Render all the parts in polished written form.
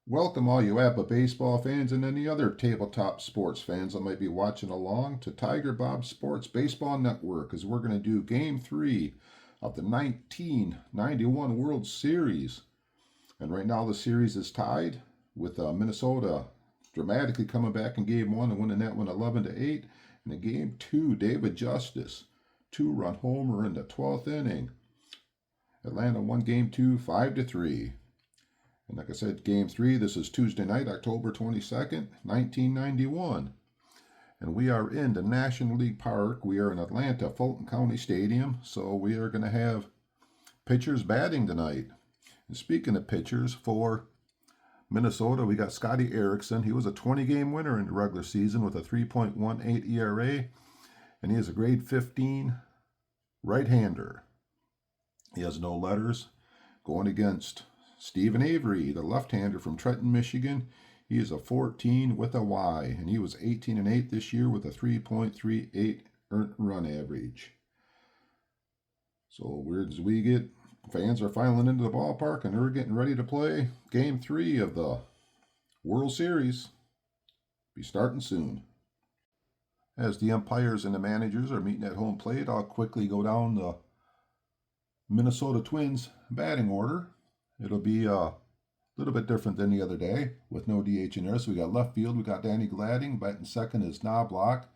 Welcome, all you Apba baseball fans and any other tabletop sports fans that might be watching along to Tigerbob Sports Baseball Network, as we're going to do Game 3 of the 1991 World Series. And right now the series is tied with Minnesota dramatically coming back in Game 1 and winning that one 11-8. And in Game 2, David Justice, two-run homer in the 12th inning. Atlanta won Game 2 5-3. And like I said, Game 3, this is Tuesday night, October 22nd, 1991. And we are in the National League Park. We are in Atlanta, Fulton County Stadium. So we are going to have pitchers batting tonight. And speaking of pitchers, for Minnesota, we got Scotty Erickson. He was a 20-game winner in the regular season with a 3.18 ERA. And he is a grade 15 right-hander. He has no letters. Going against Stephen Avery, the left-hander from Trenton, Michigan. He is a 14 with a Y, and he was 18-8 this year with a 3.38 earned run average. So as we get, fans are filing into the ballpark, and they're getting ready to play Game 3 of the World Series. Be starting soon. As the umpires and the managers are meeting at home plate, I'll quickly go down the Minnesota Twins batting order. It'll be a little bit different than the other day with no DH in there. So we got left field, we got Danny Gladding. Batting second is Knobloch.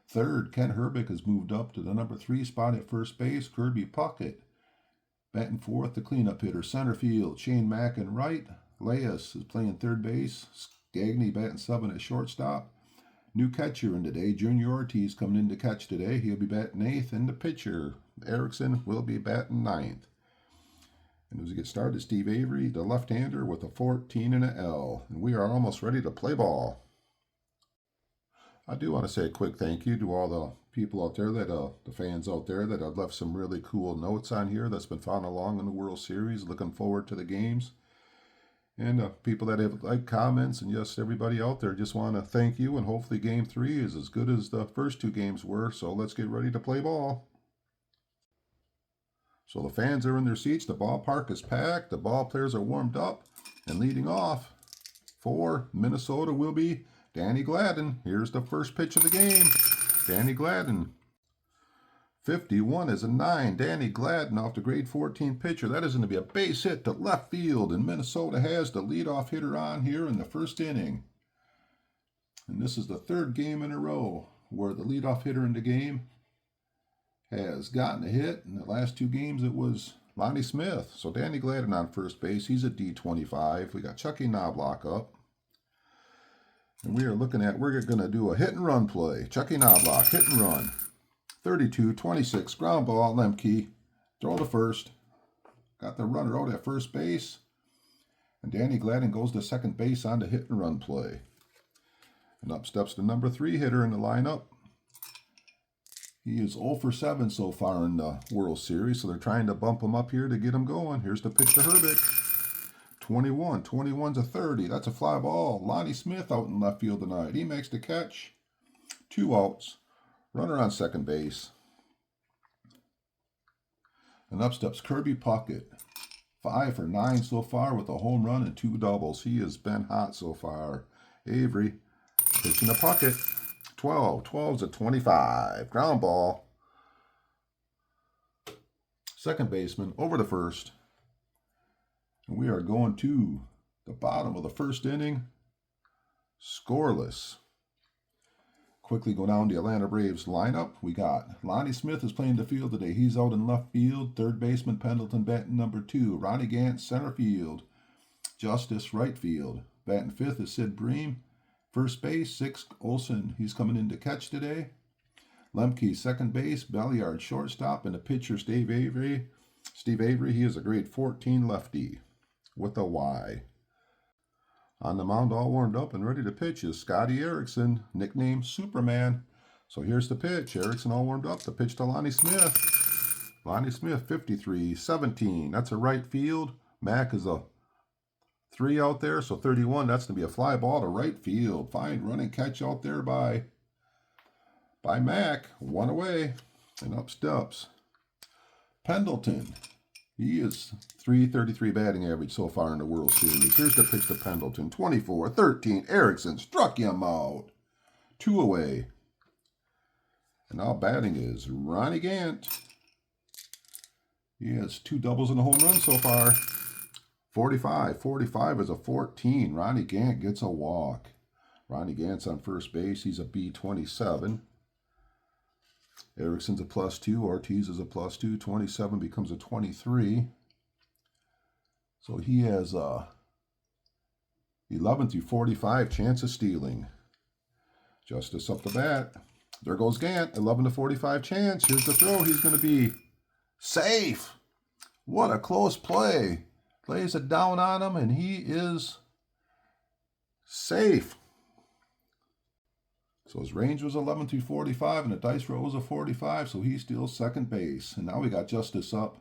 Third, Ken Herbick has moved up to the number 3 spot at first base. Kirby Puckett. Batting fourth, the cleanup hitter. Center field, Shane Mack and right. Leas is playing third base. Gagney batting 7 at shortstop. New catcher in today, Junior Ortiz coming in to catch today. He'll be batting 8th, and the pitcher, Erickson, will be batting 9th. And as we get started, Steve Avery, the left-hander, with a 14 and an L. And we are almost ready to play ball. I do want to say a quick thank you to all the people out there, the fans out there that have left some really cool notes on here that's been following along in the World Series. Looking forward to the games. And people that have liked comments, and just everybody out there, just want to thank you. And hopefully Game 3 is as good as the first 2 games were. So let's get ready to play ball. So the fans are in their seats. The ballpark is packed. The ball players are warmed up. And leading off for Minnesota will be Danny Gladden. Here's the first pitch of the game. Danny Gladden. 51 is a 9. Danny Gladden off the grade 14 pitcher. That is going to be a base hit to left field. And Minnesota has the leadoff hitter on here in the first inning. And this is the 3rd game in a row where the leadoff hitter in the game has gotten a hit. In the last 2 games, it was Lonnie Smith. So Danny Gladden on first base. He's a D25. We got Chucky Knobloch up. And we're going to do a hit and run play. Chucky Knobloch, hit and run. 32-26, ground ball, Lemke. Throw to first. Got the runner out at first base. And Danny Gladden goes to second base on the hit and run play. And up steps the number 3 hitter in the lineup. He is 0 for 7 so far in the World Series, so they're trying to bump him up here to get him going. Here's the pitch to Herbick. 21. 21's a 30. That's a fly ball. Lonnie Smith out in left field tonight. He makes the catch. 2 outs. Runner on second base. And up steps Kirby Puckett. 5 for 9 so far with a home run and 2 doubles. He has been hot so far. Avery pitching a Puckett. 12. 12's a 25. Ground ball. Second baseman over to first. And we are going to the bottom of the first inning. Scoreless. Quickly go down the Atlanta Braves lineup. We got Lonnie Smith is playing the field today. He's out in left field. Third baseman Pendleton batting number 2. Ronnie Gant center field. Justice right field. Batting 5th is Sid Bream. First base, 6th, Olsen. He's coming in to catch today. Lemke, second base. Belliard, shortstop. And the pitcher, Steve Avery. Steve Avery, he is a grade 14 lefty with a Y. On the mound, all warmed up and ready to pitch, is Scotty Erickson, nicknamed Superman. So here's the pitch. Erickson all warmed up. The pitch to Lonnie Smith. Lonnie Smith, 53-17. That's a right field. Mack is a 3 out there, so 31. That's going to be a fly ball to right field. Fine running catch out there by Mack. 1 away. And up steps Pendleton. He is .333 batting average so far in the World Series. Here's the pitch to Pendleton. 24-13. Erickson struck him out. 2 away. And now batting is Ronnie Gant. He has 2 doubles and a home run so far. 45. 45 is a 14. Ronnie Gant gets a walk. Ronnie Gant's on first base. He's a B27. Erickson's a +2. Ortiz is a +2. 27 becomes a 23. So he has 11 through 45 chance of stealing. Justice up the bat. There goes Gant. 11 to 45 chance. Here's the throw. He's going to be safe. What a close play. Lays it down on him, and he is safe. So his range was 11 through 45, and the dice roll was a 45, so he steals second base. And now we got Justice up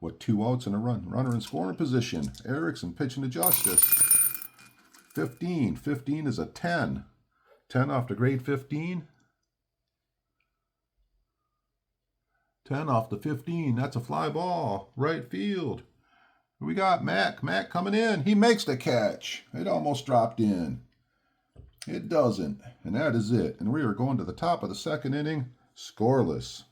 with 2 outs and a run. Runner in scoring position. Erickson pitching to Justice. 15. 15 is a 10. 10 off the grade 15. 10 off the 15. That's a fly ball. Right field. We got Mac. Mac coming in. He makes the catch. It almost dropped in. It doesn't. And that is it. And we are going to the top of the second inning, scoreless.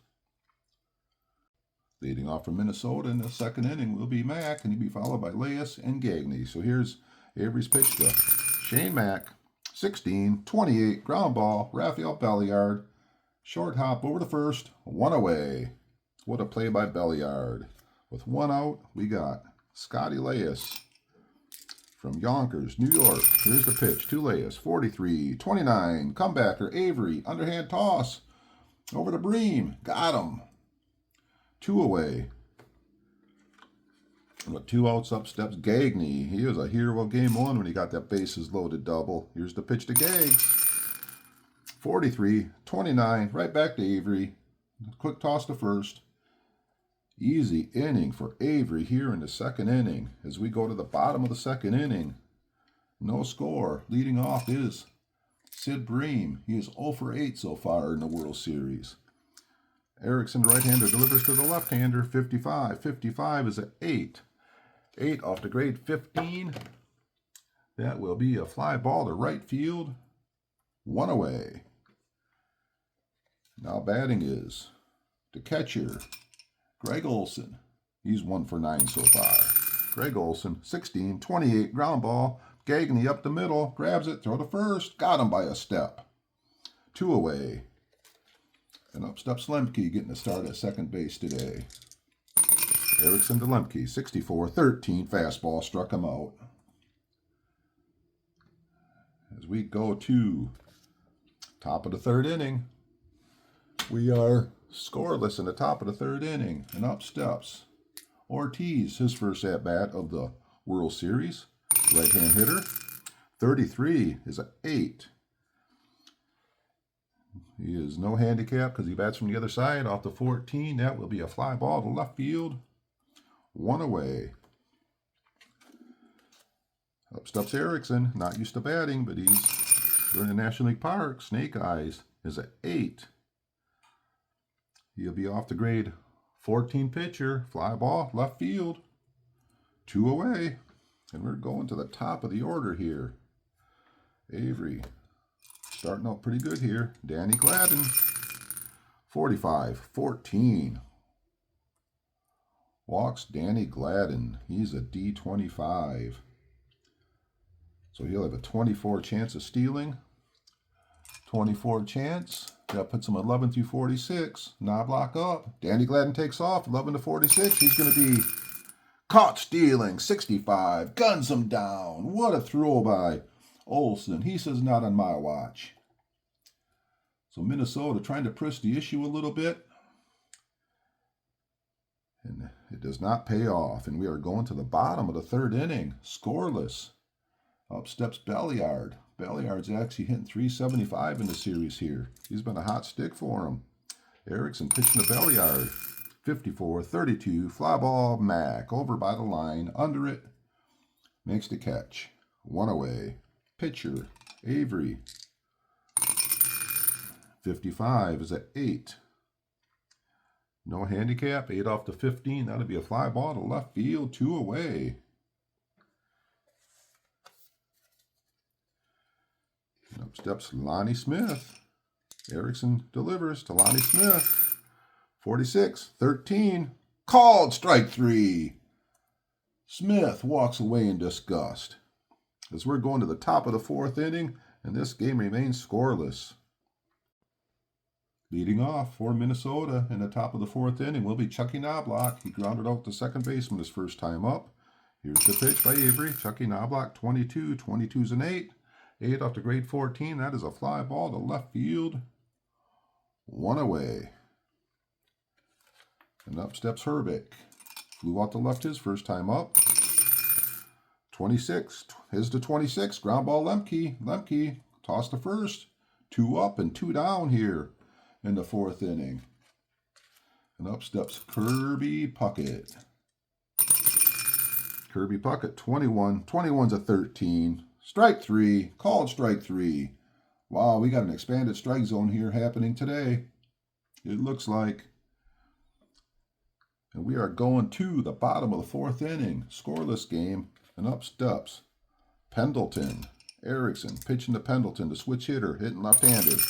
Leading off from Minnesota in the second inning will be Mac, and he'll be followed by Leyes and Gagne. So here's Avery's pitch to Shane Mac. 16, 28, ground ball, Rafael Belliard. Short hop over to first, 1 away. What a play by Belliard. With 1 out, we got Scotty Leyes from Yonkers, New York. Here's the pitch to Leyes. 43, 29, comebacker, Avery, underhand toss. Over to Bream, got him. 2 away. And with 2 outs, up steps Gagne. He was a hero of game 1 when he got that bases loaded double. Here's the pitch to Gags. 43, 29, right back to Avery. Quick toss to first. Easy inning for Avery here in the second inning. As we go to the bottom of the second inning, no score. Leading off is Sid Bream. He is 0 for 8 so far in the World Series. Erickson, right-hander, delivers to the left-hander. 55. 55 is an 8. 8 off the grade 15. That will be a fly ball to right field. 1 away. Now batting is the catcher, Greg Olson. He's 1 for 9 so far. Greg Olson, 16, 28, ground ball. Gagne up the middle, grabs it, throw to first. Got him by a step. 2 away. And up steps Lemke, getting a start at second base today. Erickson to Lemke, 64-13, fastball, struck him out. As we go to top of the third inning, we are scoreless in the top of the third inning. And up steps Ortiz, his first at-bat of the World Series. Right-hand hitter. 33 is an 8. He is no handicap because he bats from the other side. Off the 14, that will be a fly ball to left field. 1 away. Up steps Erickson, not used to batting, but he's during the National League Park. Snake Eyes is an 8. He'll be off the grade 14 pitcher, fly ball, left field. 2 away. And we're going to the top of the order here. Avery starting out pretty good here. Danny Gladden, 45-14. Walks Danny Gladden. He's a D25. So he'll have a 24 chance of stealing. 24 chance. That puts him 11 through 46. Knoblock up. Danny Gladden takes off. 11 to 46. He's going to be caught stealing. 65. Guns him down. What a throw by Olson. He says, not on my watch. So Minnesota trying to press the issue a little bit. And it does not pay off. And we are going to the bottom of the third inning. Scoreless. Up steps Belliard. Belliard's actually hitting .375 in the series here. He's been a hot stick for him. Erickson pitching to Belliard. 54-32. Fly ball, Mac. Over by the line. Under it. Makes the catch. 1 away. Pitcher, Avery. 55 is at 8. No handicap, 8 off the 15. That'll be a fly ball to left field, 2 away. And up steps Lonnie Smith. Erickson delivers to Lonnie Smith. 46-13. Called strike 3. Smith walks away in disgust. As we're going to the top of the 4th inning, and this game remains scoreless. Leading off for Minnesota in the top of the 4th inning will be Chucky Knobloch. He grounded out the second baseman his first time up. Here's the pitch by Avery. Chucky Knobloch, 22. 22's an 8. 8 off to grade 14. That is a fly ball to left field. 1 away. And up steps Herbeck. Flew out to left his first time up. 26. His to 26. Ground ball Lemke. Lemke tossed to first. 2 up and 2 down here in the 4th inning. And up steps Kirby Puckett. Kirby Puckett, 21. 21's a 13. Strike 3. Called strike 3. Wow, we got an expanded strike zone here happening today. It looks like. And we are going to the bottom of the 4th inning. Scoreless game. And up steps Pendleton. Erickson pitching to Pendleton, the switch hitter, hitting left-handed.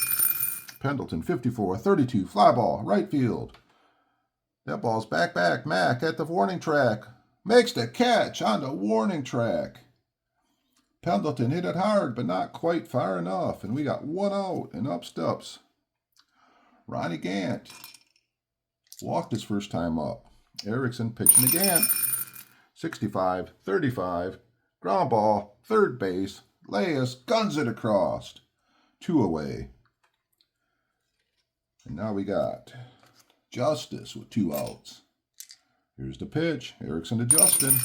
Pendleton, 54-32, fly ball, right field. That ball's back. Mack at the warning track. Makes the catch on the warning track. Pendleton hit it hard, but not quite far enough. And we got 1 out, and up steps Ronnie Gant. Walked his first time up. Erickson pitching to Gant. 65-35, ground ball, third base. Leas guns it across. 2 away. And now we got Justice with 2 outs. Here's the pitch. Erickson to Justin.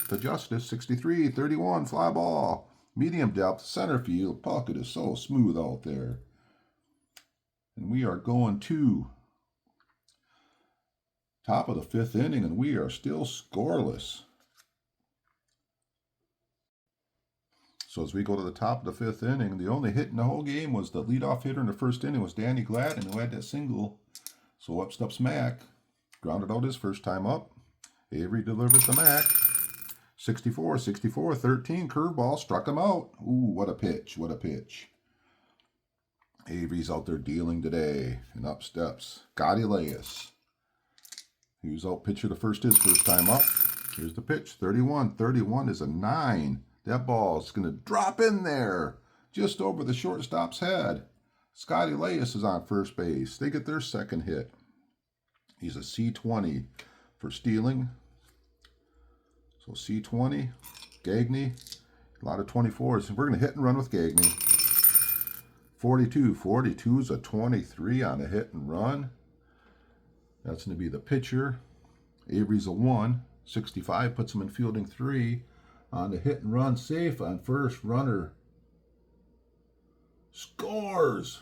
To Justice, 63-31, fly ball. Medium depth, center field. Puckett is so smooth out there. And we are going to top of the 5th inning, and we are still scoreless. So as we go to the top of the 5th inning, the only hit in the whole game was the leadoff hitter in the 1st inning was Danny Gladden, who had that single. So up steps Mack. Grounded out his first time up. Avery delivers to Mack. 64-13, curveball, struck him out. Ooh, what a pitch, what a pitch. Avery's out there dealing today. And up steps Gotti Leas. He was out pitcher to first his first time up. Here's the pitch, 31 is a 9. That ball's going to drop in there, just over the shortstop's head. Scotty Leas is on first base. They get their second hit. He's a C20 for stealing. So C20, Gagne, a lot of 24s. We're going to hit and run with Gagne. 42 is a 23 on a hit and run. That's going to be the pitcher. Avery's a 1. 65 puts him in fielding 3. On the hit and run, safe on first, runner scores.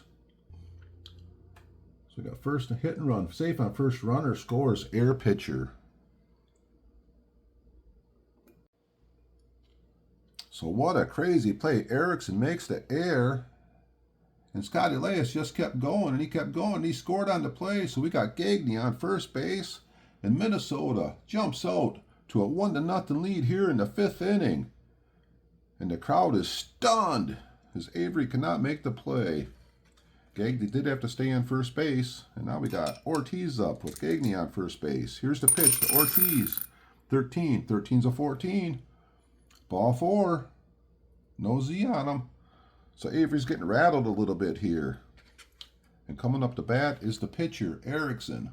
So we got first hit and run, safe on first, runner scores, air pitcher. So what a crazy play. Erickson makes the air, and Scotty Leas just kept going, and he kept going, and he scored on the play. So we got Gagne on first base, and Minnesota jumps out to a 1-0 lead here in the 5th inning. And the crowd is stunned as Avery cannot make the play. Gagne did have to stay on first base. And now we got Ortiz up with Gagne on first base. Here's the pitch to Ortiz. 13's a 14. Ball 4. No Z on him. So Avery's getting rattled a little bit here. And coming up to bat is the pitcher, Erickson.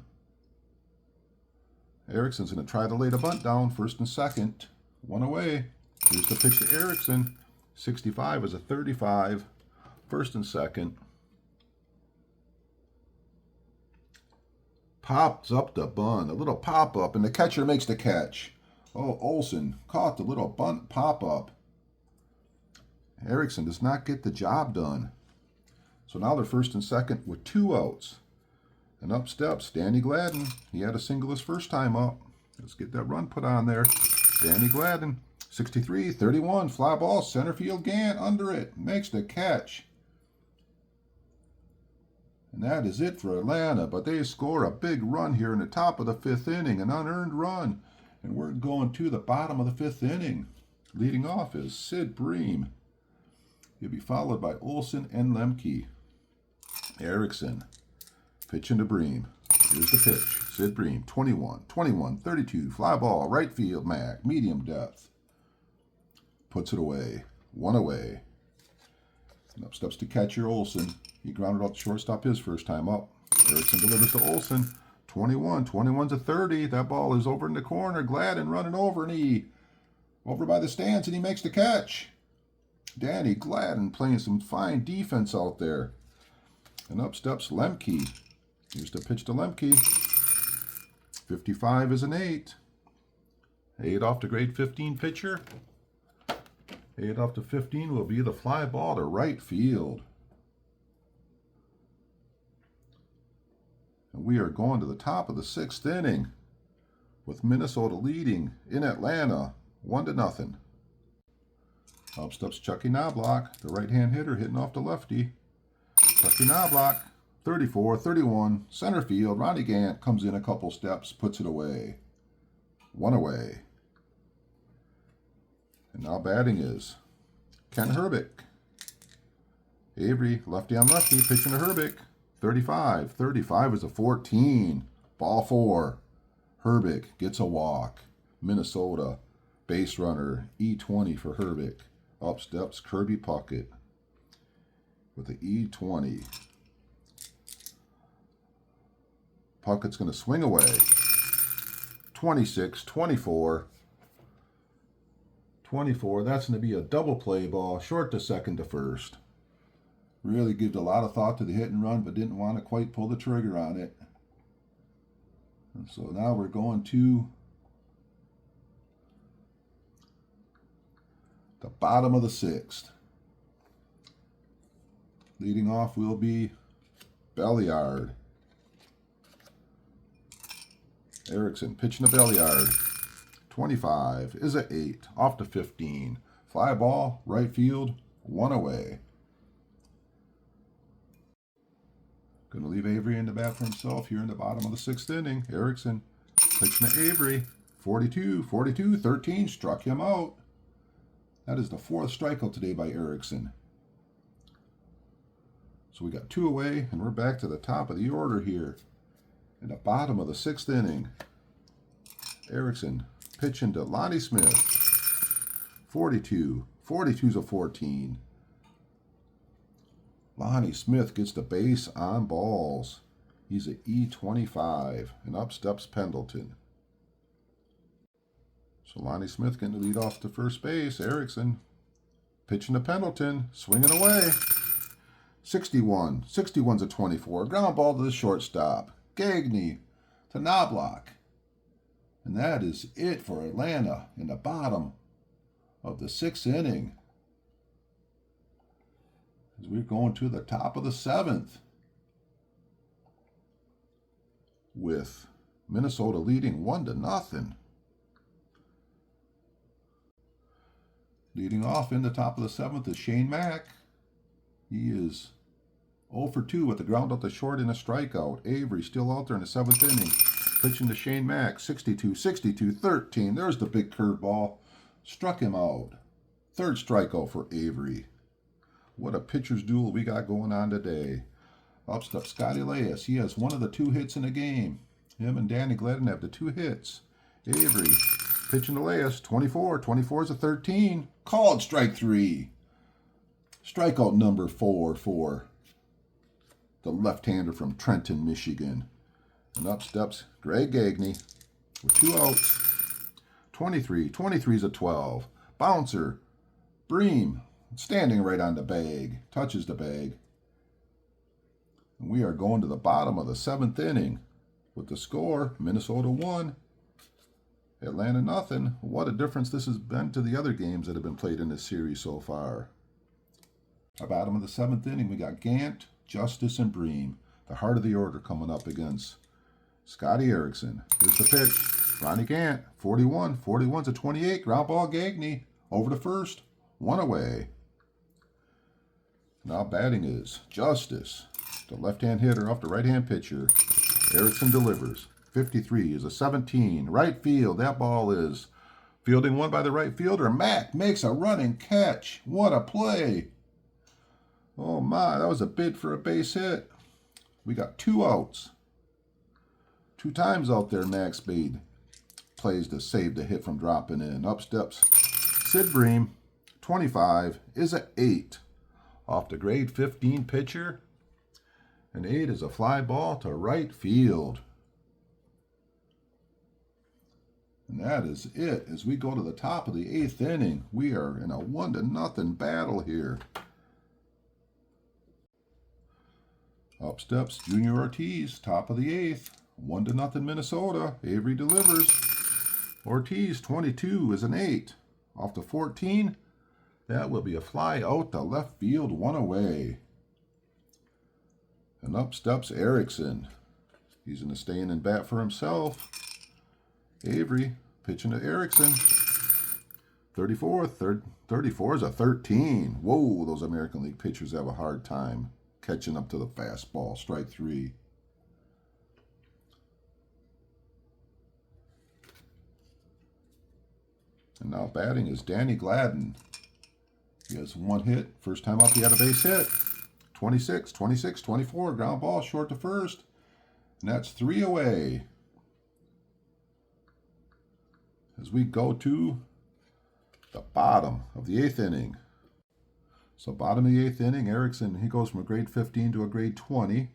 Erickson's going to try to lay the bunt down, first and second. 1 away. Here's the pitch to Erickson. 65 is a 35. First and second. Pops up the bunt. A little pop-up, and the catcher makes the catch. Oh, Olsen caught the little bunt pop-up. Erickson does not get the job done. So now they're first and second with 2 outs. And up steps Danny Gladden. He had a single his first time up. Let's get that run put on there. Danny Gladden, 63-31, fly ball, center field Gant under it. Makes the catch. And that is it for Atlanta, but they score a big run here in the top of the 5th inning, an unearned run. And we're going to the bottom of the 5th inning. Leading off is Sid Bream. He'll be followed by Olson and Lemke. Erickson, pitching to Bream. Here's the pitch. Sid Bream, 21, 32, fly ball, right field, Mac, medium depth. Puts it away, 1 away. And up steps to catcher Olson. He grounded out the shortstop his first time up. Erickson delivers to Olson. 21's a 30. That ball is over in the corner. Gladden running over, and he over by the stands, and he makes the catch. Danny Gladden playing some fine defense out there. And up steps Lemke. Here's the pitch to Lemke. 55 is an 8. 8 off to grade 15 pitcher. 8 off to 15 will be the fly ball to right field. And we are going to the top of the 6th inning with Minnesota leading in Atlanta 1-0. Up steps Chucky Knobloch, the right-hand hitter hitting off the lefty. Chucky Knobloch, 31, center field. Ronnie Gant comes in a couple steps, puts it away. 1 away. And now batting is Ken Herbick. Avery, lefty on lefty, pitching to Herbick. 35 is a 14. Ball 4. Herbick gets a walk. Minnesota, base runner, E20 for Herbick. Up steps Kirby Puckett with the E20. Puckett's going to swing away. 26, 24. 24, that's going to be a double play ball, short to second to first. Really gave a lot of thought to the hit and run, but didn't want to quite pull the trigger on it. And so now we're going to the bottom of the 6th. Leading off will be Belliard. Erickson pitching to Belliard. 25 is an 8, off to 15. Fly ball, right field, 1 away. Going to leave Avery in the bat for himself here in the bottom of the 6th inning. Erickson pitching to Avery. 42, 13, struck him out. That is the 4th strikeout today by Erickson. So we got 2 away, and we're back to the top of the order here. In the bottom of the 6th inning, Erickson pitching to Lonnie Smith. 42's a 14. Lonnie Smith gets the base on balls. He's an E25, and up steps Pendleton. So Lonnie Smith getting the lead off to first base. Erickson pitching to Pendleton, swinging away. 61's a 24. Ground ball to the shortstop. Gagne to Knobloch. And that is it for Atlanta in the bottom of the 6th inning. As we're going to the top of the 7th with Minnesota leading 1-0. Leading off in the top of the 7th is Shane Mack. He is 0 for 2 with the ground out to short and a strikeout. Avery still out there in the 7th inning. Pitching to Shane Mack. 62, 13. There's the big curveball. Struck him out. 3rd strikeout for Avery. What a pitcher's duel we got going on today. Up steps Scotty Elias. He has one of the 2 hits in the game. Him and Danny Gladden have the 2 hits. Avery pitching to Elias. 24's a 13. Called strike 3. Strikeout number 4 for the left-hander from Trenton, Michigan. And up steps Greg Gagne with 2 outs. 23's a 12. Bouncer. Bream standing right on the bag. Touches the bag. And we are going to the bottom of the 7th inning with the score, Minnesota 1, Atlanta 0. What a difference this has been to the other games that have been played in this series so far. Our bottom of the 7th inning, we got Gant, Justice, and Bream. The heart of the order coming up against Scotty Erickson. Here's the pitch. Ronnie Gant, 41's a 28. Ground ball Gagne over to first. 1 away. Now batting is Justice. The left-hand hitter off the right-hand pitcher. Erickson delivers. 53 is a 17. Right field. That ball is fielding one by the right fielder. Mack makes a running catch. What a play. Oh my, that was a bid for a base hit. We got 2 outs. 2 times out there Max Spade plays to save the hit from dropping in. Up steps Sid Bream. 25 is a 8. Off the grade 15 pitcher. An 8 is a fly ball to right field. And that is it. As we go to the top of the 8th inning, we are in a 1-0 battle here. Up steps Junior Ortiz, top of the 8th. 1-0 Minnesota. Avery delivers. Ortiz, 22 is an 8. Off to 14. That will be a fly out to left field, 1 away. And up steps Erickson. He's going to stay in and bat for himself. Avery pitching to Erickson. 34 is a 13. Whoa, those American League pitchers have a hard time catching up to the fastball. Strike 3. And now batting is Danny Gladden. He has 1 hit. First time up he had a base hit. 26, 24. Ground ball short to first. And that's 3 away. As we go to the bottom of the 8th inning. So bottom of the 8th inning, Erickson, he goes from a grade 15 to a grade 20.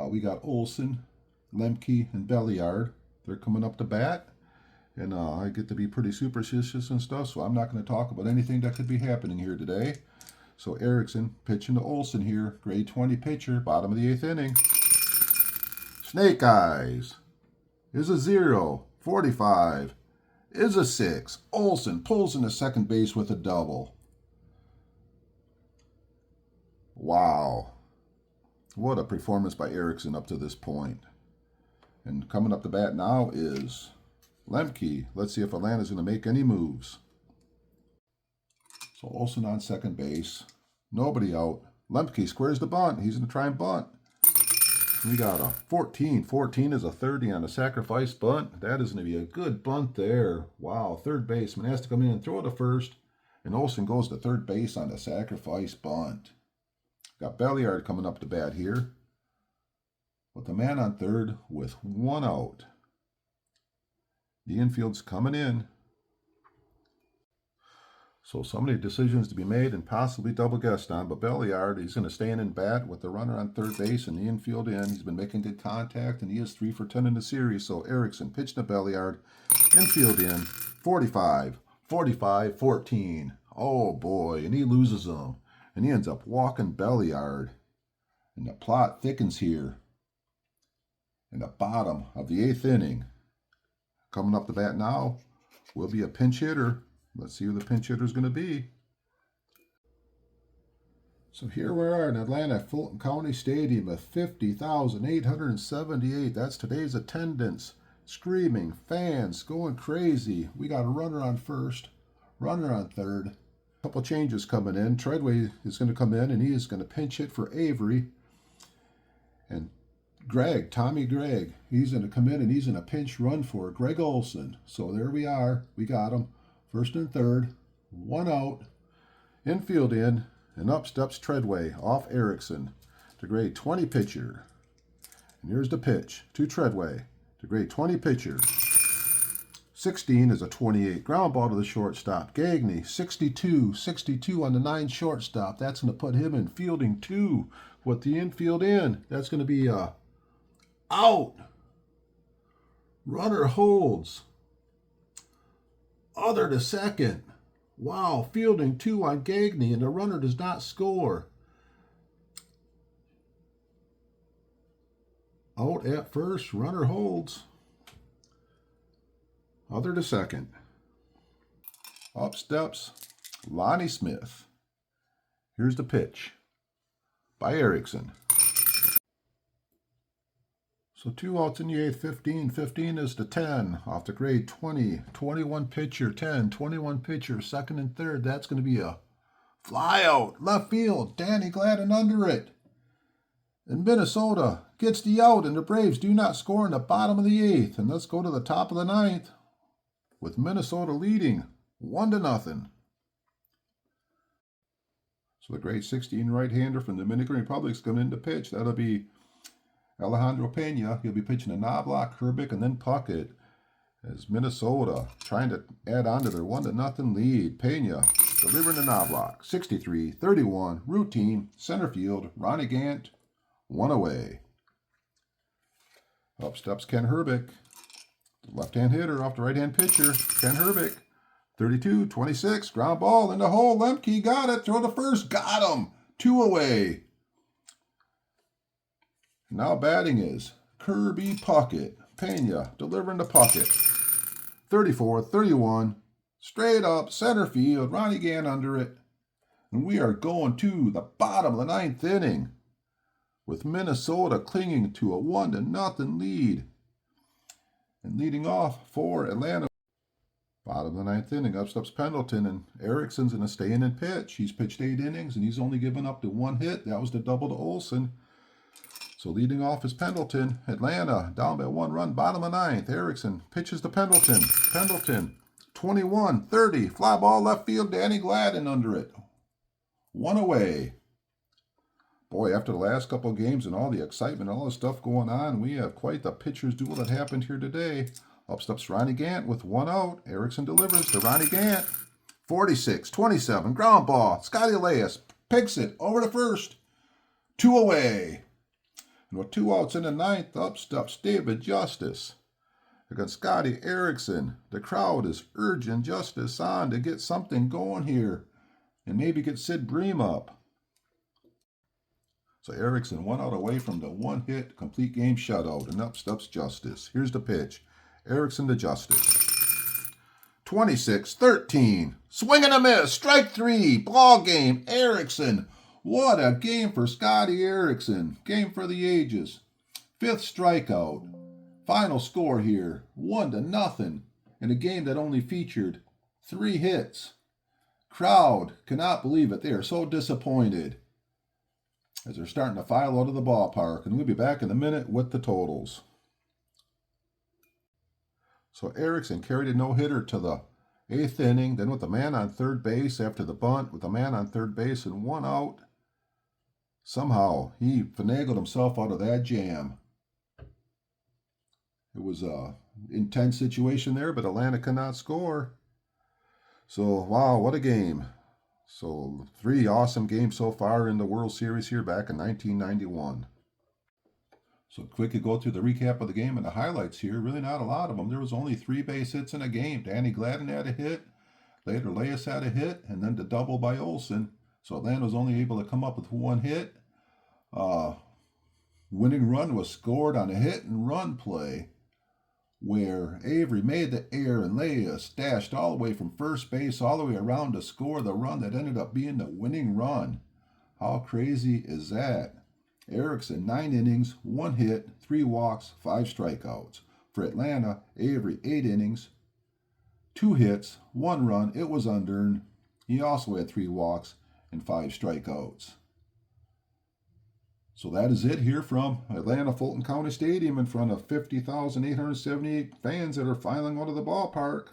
We got Olson, Lemke, and Belliard. They're coming up to bat. And I get to be pretty superstitious and stuff, so I'm not going to talk about anything that could be happening here today. So Erickson pitching to Olson here, grade 20 pitcher, bottom of the 8th inning. Snake Eyes is a 0. 45 is a 6. Olson pulls into second base with a double. Wow. What a performance by Erickson up to this point. And coming up to bat now is Lemke. Let's see if Atlanta's going to make any moves. So Olson on second base. Nobody out. Lemke squares the bunt. He's going to try and bunt. We got a 14. 14 is a 30 on a sacrifice bunt. That is going to be a good bunt there. Wow. Third baseman has to come in and throw it to first. And Olson goes to third base on the sacrifice bunt. Got Belliard coming up to bat here. With the man on third with 1 out. The infield's coming in. So many decisions to be made and possibly double guessed on. But Belliard, he's going to stay in and bat with the runner on third base and the infield in. He's been making good contact, and he is 3 for 10 in the series. So Erickson pitched to Belliard. Infield in. 45, 45, 14. Oh boy, and he loses them. And he ends up walking Belliard. And the plot thickens here. In the bottom of the 8th inning. Coming up to bat now will be a pinch hitter. Let's see who the pinch hitter is going to be. So here we are in Atlanta, Fulton County Stadium at 50,878. That's today's attendance. Screaming, fans going crazy. We got a runner on first, runner on third. A couple changes coming in. Treadway is going to come in, and he is going to pinch hit for Avery. And Tommy Gregg, he's going to come in and he's going to pinch run for Greg Olson. So there we are. We got him. First and third. 1 out. Infield in. And up steps Treadway off Erickson. To grade 20 pitcher. And here's the pitch to Treadway. To grade 20 pitcher. 16 is a 28. Ground ball to the shortstop. Gagne, 62 on the 9 shortstop. That's going to put him in fielding 2 with the infield in. That's going to be a out. Runner holds. Other to second. Wow, fielding 2 on Gagne, and the runner does not score. Out at first, runner holds. Other to second. Up steps Lonnie Smith. Here's the pitch by Erickson. So 2 outs in the 8th, 15. 15 is the 10 off the grade 20. 21 pitcher, 10. 21 pitcher, second and third. That's going to be a Fly out, left field, Danny Gladden under it. And Minnesota gets the out, and the Braves do not score in the bottom of the 8th. And let's go to the top of the 9th with Minnesota leading 1-0. So the grade 16 right-hander from the Dominican Republic is coming in to pitch. That'll be Alejandro Pena. He'll be pitching a Knobloch, Herbeck, and then Puckett. As Minnesota trying to add on to their 1-0 lead. Pena delivering the Knobloch. 63-31. Routine. Center field. Ronnie Gant. 1 away. Up steps Ken Herbeck. The left-hand hitter off the right-hand pitcher. Ken Herbeck. 32-26. Ground ball in the hole. Lemke got it. Throw to first. Got him. 2 away. Now batting is Kirby Puckett. Pena delivering to Puckett. 34-31. Straight up center field. Ronnie Gant under it. And we are going to the bottom of the 9th inning with Minnesota clinging to a 1-0 lead. And leading off for Atlanta. Bottom of the 9th inning, up steps Pendleton, and Erickson's in a stay-in pitch. He's pitched 8 innings, and he's only given up to 1 hit. That was the double to Olsen. So leading off is Pendleton. Atlanta down by 1 run, bottom of 9th. Erickson pitches to Pendleton. Pendleton, 21-30. Fly ball left field, Danny Gladden under it. 1 away. Boy, after the last couple of games and all the excitement, all the stuff going on, we have quite the pitcher's duel that happened here today. Up steps Ronnie Gant with 1 out. Erickson delivers to Ronnie Gant. 46-27. Ground ball. Scotty Elias picks it over to first. 2 away. And with 2 outs in the 9th, up steps David Justice against Scotty Erickson. The crowd is urging Justice on to get something going here and maybe get Sid Bream up. So Erickson 1 out away from the 1-hit complete game shutout, and up steps Justice. Here's the pitch. Erickson to Justice. 26-13. Swing and a miss. Strike 3. Ball game. Erickson. What a game for Scotty Erickson. Game for the ages. 5th strikeout. Final score here. 1-0. In a game that only featured 3 hits. Crowd cannot believe it. They are so disappointed as they're starting to file out of the ballpark. And we'll be back in a minute with the totals. So Erickson carried a no-hitter to the 8th inning, then with a man on third base after the bunt, with a man on third base and 1 out. Somehow he finagled himself out of that jam. It was an intense situation there, but Atlanta could not score. So, wow, what a game. So 3 awesome games so far in the World Series here back in 1991. So quickly go through the recap of the game and the highlights here. Really not a lot of them. There was only 3 base hits in a game. Danny Gladden had a hit. Later, Elias had a hit. And then the double by Olsen. So Atlanta was only able to come up with 1 hit. Winning run was scored on a hit and run play where Avery made the error and Elias dashed all the way from first base all the way around to score the run that ended up being the winning run. How crazy is that? Erickson, 9 innings, 1 hit, 3 walks, 5 strikeouts. For Atlanta, Avery, 8 innings, 2 hits, 1 run. It was unearned. He also had 3 walks and 5 strikeouts. So that is it here from Atlanta Fulton County Stadium in front of 50,878 fans that are filing out of the ballpark.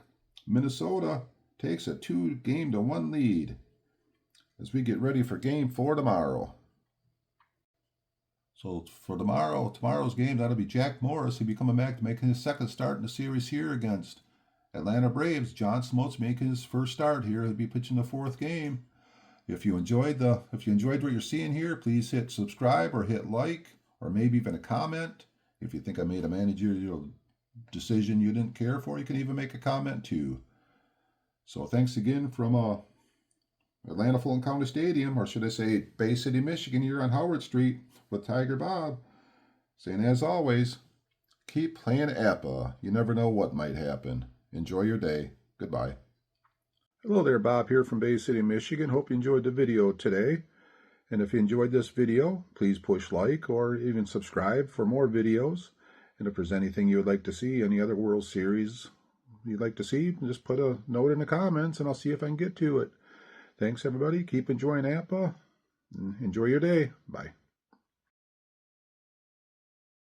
Minnesota takes a 2-1 lead as we get ready for Game 4 tomorrow. So for tomorrow's game, that'll be Jack Morris. He'll be coming back to make his 2nd start in the series here against Atlanta Braves. John Smotes making his 1st start here. He'll be pitching the 4th game. If you enjoyed what you're seeing here, please hit subscribe or hit like or maybe even a comment. If you think I made a managerial decision you didn't care for, you can even make a comment too. So thanks again from Atlanta Fulton County Stadium, or should I say Bay City, Michigan, here on Howard Street with Tigerbob, saying as always, keep playing Apba. You never know what might happen. Enjoy your day. Goodbye. Hello there, Bob here from Bay City, Michigan. Hope you enjoyed the video today. And if you enjoyed this video, please push like or even subscribe for more videos. And if there's anything you would like to see, any other World Series you'd like to see, just put a note in the comments and I'll see if I can get to it. Thanks, everybody. Keep enjoying Apba. Enjoy your day. Bye.